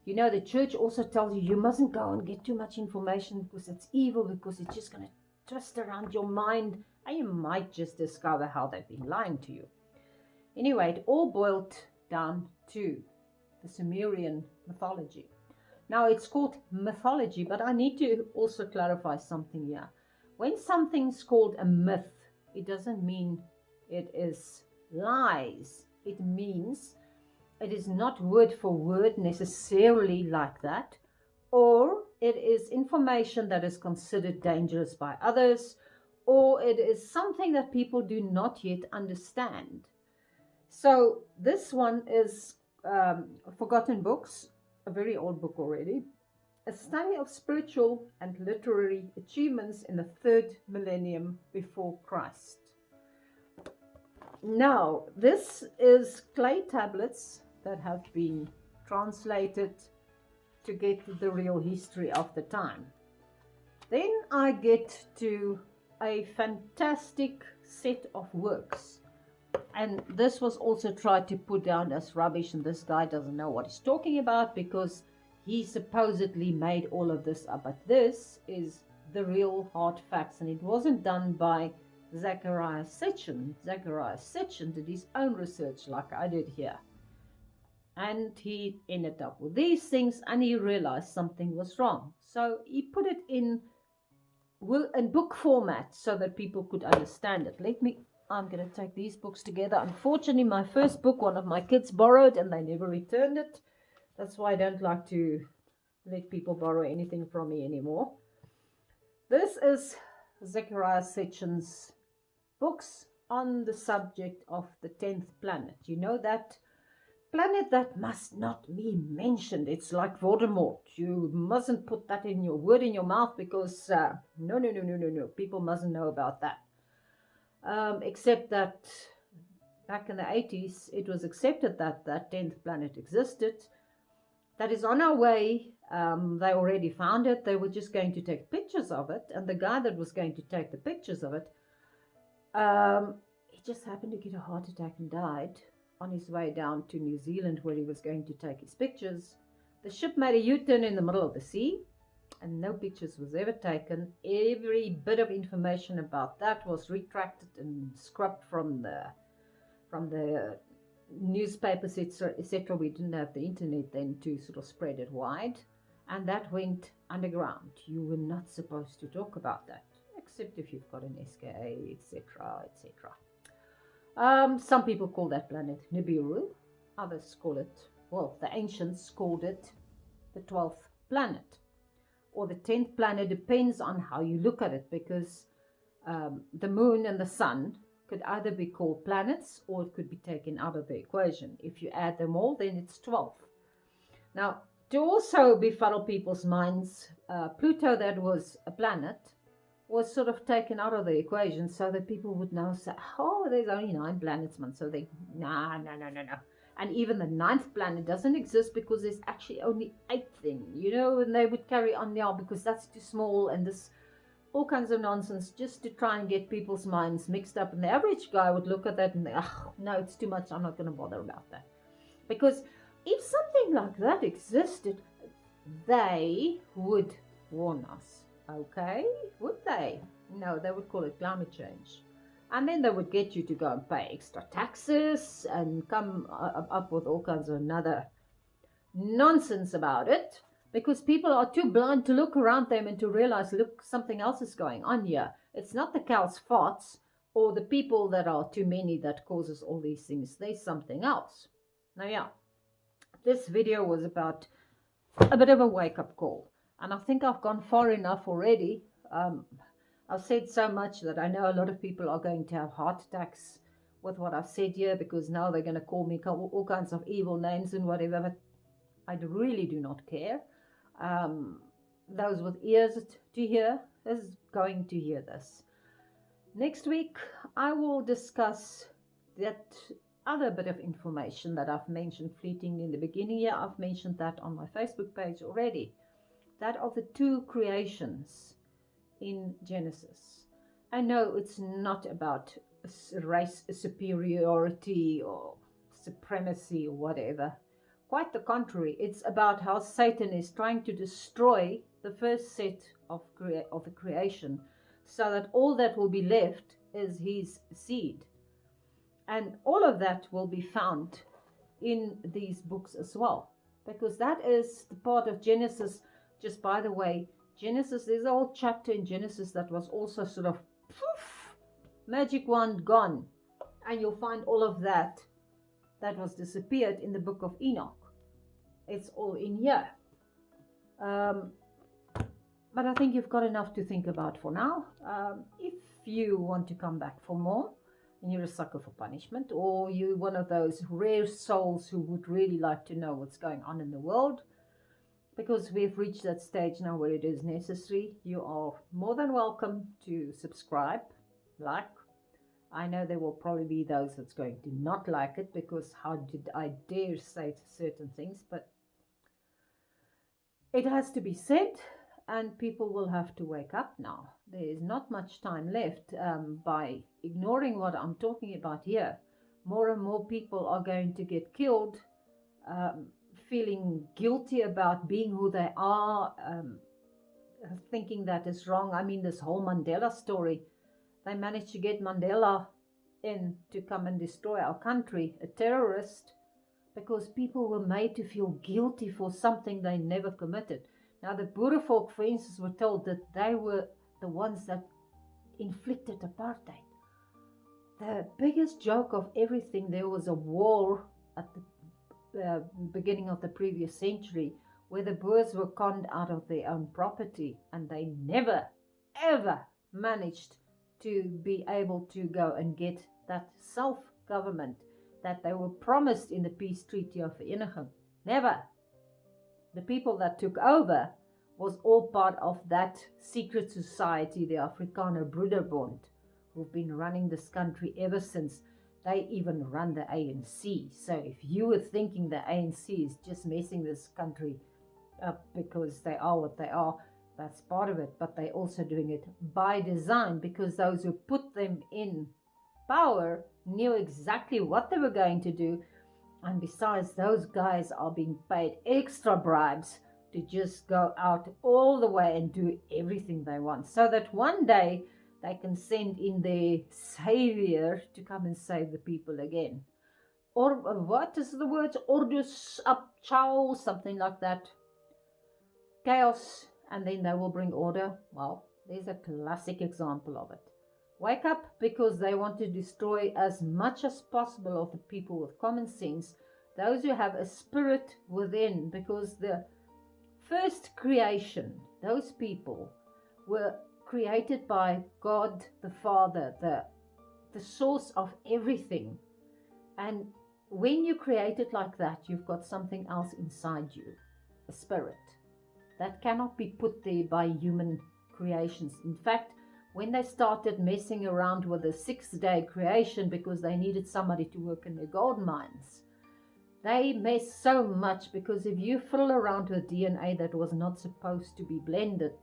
you know, the church also tells you mustn't go and get too much information because it's evil, because it's just going to twist around your mind and you might just discover how they've been lying to you. Anyway, it all boiled down to the Sumerian mythology. Now, it's called mythology, but I need to also clarify something here. When something's called a myth, it doesn't mean it is lies. It means it is not word for word necessarily like that, or it is information that is considered dangerous by others, or it is something that people do not yet understand. So this one is Forgotten Books, a very old book already, a study of spiritual and literary achievements in the 3rd millennium before Christ. Now, this is clay tablets that have been translated to get the real history of the time. Then I get to a fantastic set of works. And this was also tried to put down as rubbish, and this guy doesn't know what he's talking about because he supposedly made all of this up. But this is the real hard facts, and it wasn't done by Zechariah Sitchin. Zechariah Sitchin did his own research like I did here. And he ended up with these things, and he realized something was wrong. So he put it in book format so that people could understand it. I'm going to take these books together. Unfortunately, my first book, one of my kids borrowed, and they never returned it. That's why I don't like to let people borrow anything from me anymore. This is Zechariah Sitchin's books on the subject of the 10th planet. You know, that planet that must not be mentioned. It's like Voldemort. You mustn't put that in your word in your mouth because no. People mustn't know about that. Except that back in the 80s, it was accepted that that 10th planet existed. That is on our way. They already found it. They were just going to take pictures of it. And the guy that was going to take the pictures of it, he just happened to get a heart attack and died on his way down to New Zealand where he was going to take his pictures. The ship made a U-turn in the middle of the sea. and no pictures was ever taken. Every bit of information about that was retracted and scrubbed from the newspapers, etc. We didn't have the internet then to sort of spread it wide, and that went underground. You were not supposed to talk about that, except if you've got an SKA, etc., etc. Some people call that planet Nibiru. Others call it, well, the ancients called it the 12th planet or the 10th planet, depends on how you look at it, because the moon and the sun could either be called planets or it could be taken out of the equation. If you add them all, then it's 12. Now, to also befuddle people's minds, Pluto, that was a planet, was sort of taken out of the equation so that people would now say, oh, there's only 9 planets, man. So they, no. And even the 9th planet doesn't exist because there's actually only 8 thing, and they would carry on now because that's too small and this, all kinds of nonsense just to try and get people's minds mixed up. And the average guy would look at that and think, oh, no, it's too much. I'm not going to bother about that. Because if something like that existed, they would warn us. Okay, would they? No, they would call it climate change. And then they would get you to go and pay extra taxes and come up with all kinds of another nonsense about it, because people are too blind to look around them and to realize, look, something else is going on here. It's not the cow's farts or the people that are too many that causes all these things. There's something else. Now, yeah, this video was about a bit of a wake-up call. And I think I've gone far enough already. I've said so much that I know a lot of people are going to have heart attacks with what I've said here, because now they're going to call me all kinds of evil names and whatever, but I really do not care. Those with ears to hear is going to hear this. Next week, I will discuss that other bit of information that I've mentioned fleeting in the beginning here. I've mentioned that on my Facebook page already. That of the 2 creations in Genesis. I know it's not about race superiority or supremacy or whatever. Quite the contrary. It's about how Satan is trying to destroy the first set of the creation, so that all that will be left is his seed. And all of that will be found in these books as well, because that is the part of Genesis. Just by the way, Genesis, there's a whole chapter in Genesis that was also sort of poof, magic wand gone. And you'll find all of that was disappeared in the book of Enoch. It's all in here. But I think you've got enough to think about for now. If you want to come back for more, and you're a sucker for punishment, or you're one of those rare souls who would really like to know what's going on in the world, because we've reached that stage now where it is necessary, you are more than welcome to subscribe, like. I know there will probably be those that's going to not like it, because how did I dare say certain things, but it has to be said, and people will have to wake up now. There is not much time left. By ignoring what I'm talking about here, more and more people are going to get killed, feeling guilty about being who they are, thinking that is wrong. I mean, this whole Mandela story, they managed to get Mandela in to come and destroy our country, a terrorist, because people were made to feel guilty for something they never committed. Now, the Boerevolk, for instance, were told that they were the ones that inflicted apartheid. The biggest joke of everything, there was a war at the beginning of the previous century where the Boers were conned out of their own property, and they never, ever managed to be able to go and get that self-government that they were promised in the Peace Treaty of Vereeniging. Never. The people that took over was all part of that secret society, the Afrikaner Broederbond, who've been running this country ever since. They even run the ANC. So if you were thinking the ANC is just messing this country up because they are what they are, that's part of it. But they're also doing it by design, because those who put them in power knew exactly what they were going to do. And besides, those guys are being paid extra bribes to just go out all the way and do everything they want, so that one day they can send in their savior to come and save the people again. Or what is the word? Ordus up chow, something like that. Chaos, and then they will bring order. Well, there's a classic example of it. Wake up, because they want to destroy as much as possible of the people with common sense, those who have a spirit within, because the first creation, those people were created by God the Father, the source of everything. And when you create it like that, you've got something else inside you, a spirit that cannot be put there by human creations. In fact, when they started messing around with the 6-day creation because they needed somebody to work in their gold mines, they messed so much, because if you fiddle around with DNA that was not supposed to be blended,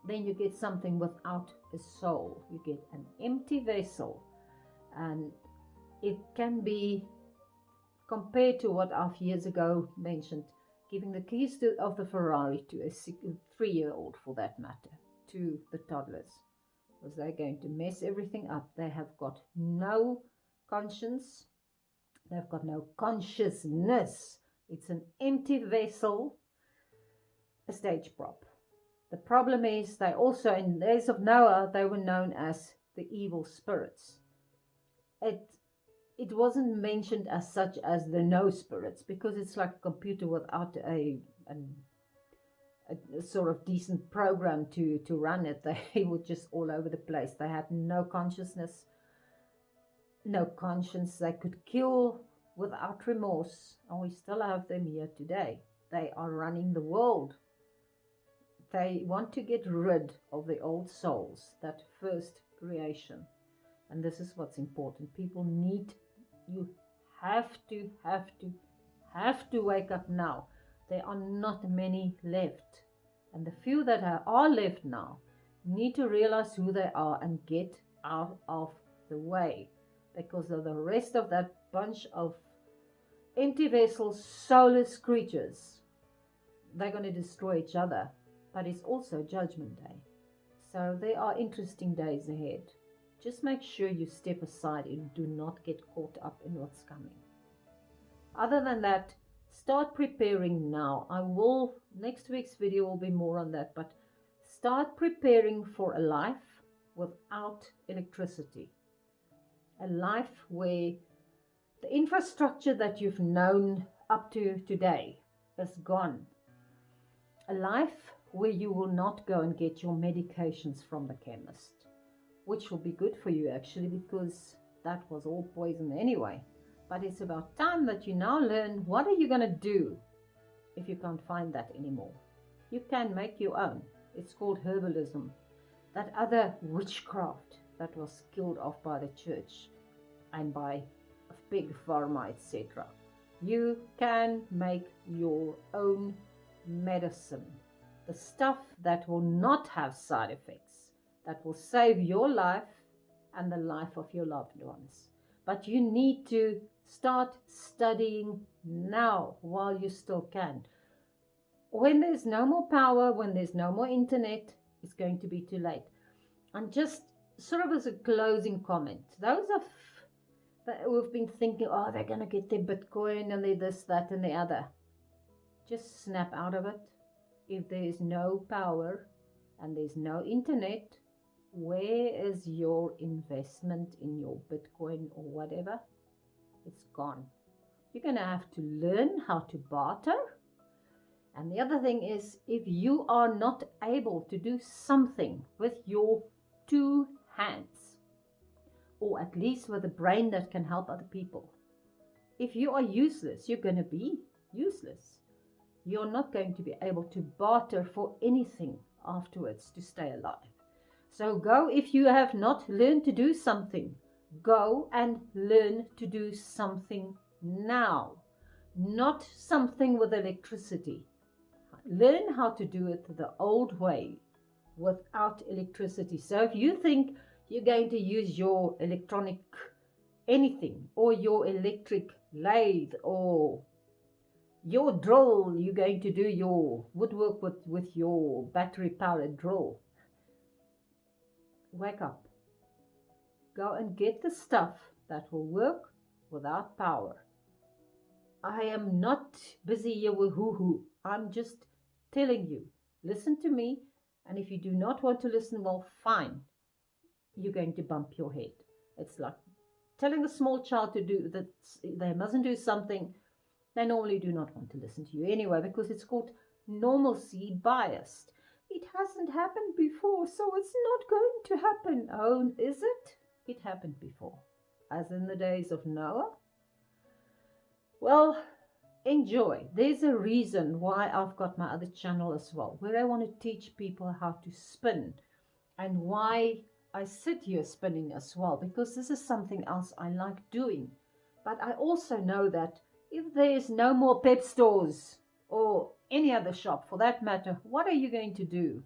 then you get something without a soul. You get an empty vessel. And it can be compared to what I've years ago mentioned, giving the keys of the Ferrari to a 3-year-old, for that matter, to the toddlers, because they're going to mess everything up. They have got no conscience. They've got no consciousness. It's an empty vessel, a stage prop. The problem is they also, in the days of Noah, they were known as the evil spirits. It wasn't mentioned as such as the no spirits, because it's like a computer without a sort of decent program to run it. They were just all over the place. They had no consciousness, no conscience. They could kill without remorse, and we still have them here today. They are running the world. They want to get rid of the old souls, that first creation. And this is what's important. People need, you have to wake up now. There are not many left. And the few that are left now need to realize who they are and get out of the way. Because of the rest of that bunch of empty vessels, soulless creatures, they're going to destroy each other. But it's also Judgment Day. So there are interesting days ahead. Just make sure you step aside and do not get caught up in what's coming. Other than that, start preparing now. Next week's video will be more on that, but start preparing for a life without electricity. A life where the infrastructure that you've known up to today is gone. A life where you will not go and get your medications from the chemist, which will be good for you actually, because that was all poison anyway. But it's about time that you now learn, what are you going to do if you can't find that anymore? You can make your own. It's called herbalism. That other witchcraft that was killed off by the church and by big pharma, etc. You can make your own medicine. The stuff that will not have side effects, that will save your life and the life of your loved ones. But you need to start studying now while you still can. When there's no more power, when there's no more internet, it's going to be too late. And just sort of as a closing comment, those who've been thinking, oh, they're going to get their Bitcoin and their this, that, and the other, just snap out of it. If there is no power and there's no internet, where is your investment in your Bitcoin or whatever? It's gone. You're going to have to learn how to barter. And the other thing is, if you are not able to do something with your 2 hands, or at least with a brain that can help other people, if you are useless, you're going to be useless. You're not going to be able to barter for anything afterwards to stay alive. So go, if you have not learned to do something, go and learn to do something now. Not something with electricity. Learn how to do it the old way, without electricity. So if you think you're going to use your electronic anything, or your electric lathe, or your drill, you're going to do your woodwork with your battery powered drill. Wake up. Go and get the stuff that will work without power. I am not busy here with hoo-hoo. I'm just telling you, listen to me. And if you do not want to listen, well, fine. You're going to bump your head. It's like telling a small child to do that they mustn't do something. They normally do not want to listen to you anyway, because it's called normalcy biased. It hasn't happened before, so it's not going to happen. Oh, is it? It happened before, as in the days of Noah. Well, enjoy. There's a reason why I've got my other channel as well, where I want to teach people how to spin, and why I sit here spinning as well, because this is something else I like doing. But I also know that if there is no more pep stores or any other shop for that matter, what are you going to do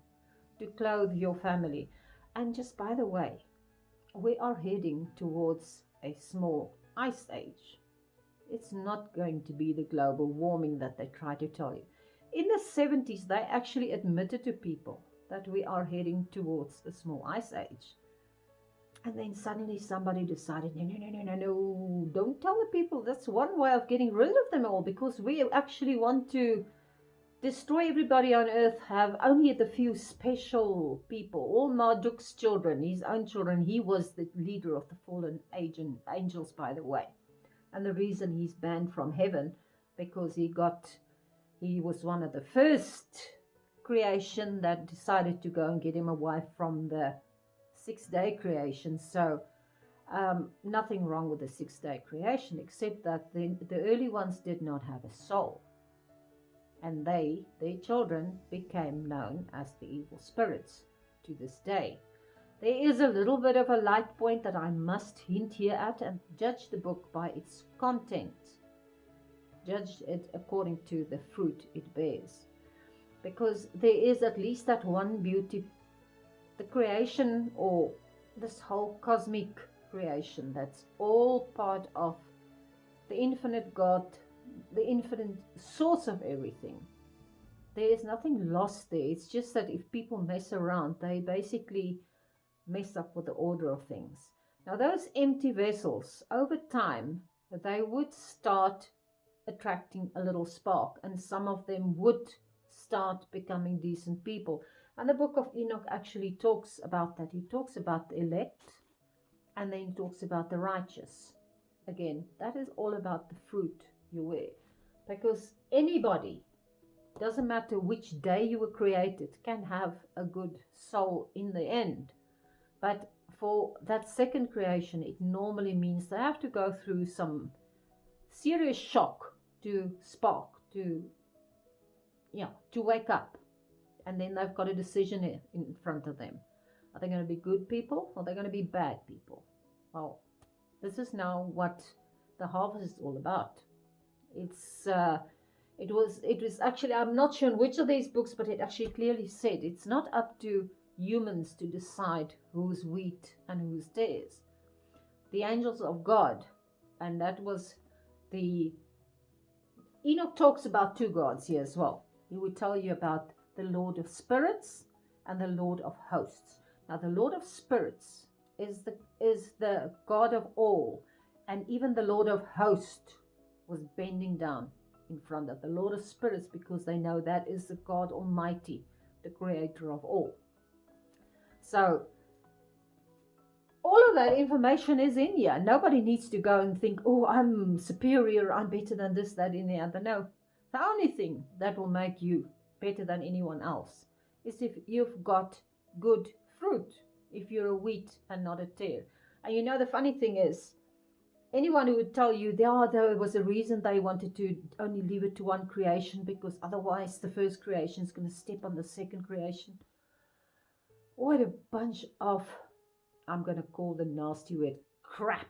to clothe your family? And just by the way, we are heading towards a small ice age. It's not going to be the global warming that they try to tell you. In the 70s, they actually admitted to people that we are heading towards a small ice age. And then suddenly somebody decided, no, don't tell the people. That's one way of getting rid of them all, because we actually want to destroy everybody on earth, have only the few special people. All Marduk's children, his own children. He was the leader of the fallen angels, by the way. And the reason he's banned from heaven, because he was one of the first creation that decided to go and get him a wife from the 6-day creation. So nothing wrong with the 6-day creation, except that the early ones did not have a soul. And their children, became known as the evil spirits to this day. There is a little bit of a light point that I must hint here at, and judge the book by its content. Judge it according to the fruit it bears. Because there is at least that one beauty, the creation, or this whole cosmic creation, that's all part of the infinite God, the infinite source of everything. There is nothing lost there. It's just that if people mess around, they basically mess up with the order of things. Now, those empty vessels, over time, they would start attracting a little spark, and some of them would start becoming decent people. And the book of Enoch actually talks about that. He talks about the elect, and then he talks about the righteous. Again, that is all about the fruit you wear. Because anybody, doesn't matter which day you were created, can have a good soul in the end. But for that second creation, it normally means they have to go through some serious shock to spark, to wake up. And then they've got a decision in front of them. Are they going to be good people, or are they going to be bad people? Well, this is now what the harvest is all about. It was actually, I'm not sure in which of these books, but it actually clearly said it's not up to humans to decide who's wheat and who's tares. The angels of God, and that was Enoch talks about two gods here as well. He would tell you about the Lord of Spirits and the Lord of Hosts. Now, the Lord of Spirits is the God of all, and even the Lord of Hosts was bending down in front of the Lord of Spirits, because they know that is the God Almighty, the creator of all. So all of that information is in here. Nobody needs to go and think, oh, I'm superior, I'm better than this, that, and the other. No. The only thing that will make you better than anyone else is if you've got good fruit, if you're a wheat and not a tare. And you know, the funny thing is, anyone who would tell you there was a reason they wanted to only leave it to one creation, because otherwise the first creation is going to step on the second creation. What a bunch of, I'm going to call the nasty word, crap.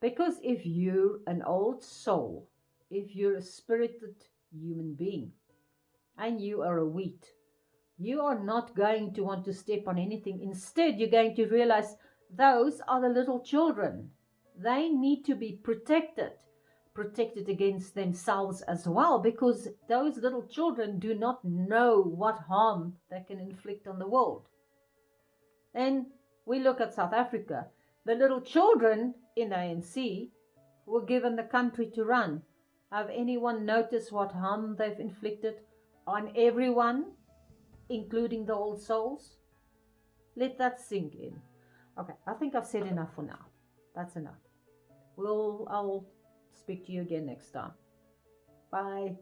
Because if you're an old soul, if you're a spirited human being, and you are a wheat, you are not going to want to step on anything. Instead, you're going to realize those are the little children. They need to be protected. protected against themselves as well, because those little children do not know what harm they can inflict on the world. And we look at South Africa. The little children in the ANC were given the country to run. Have anyone noticed what harm they've inflicted on everyone, including the old souls? Let that sink in. Okay, I think I've said enough for now. That's enough. I'll speak to you again next time. Bye.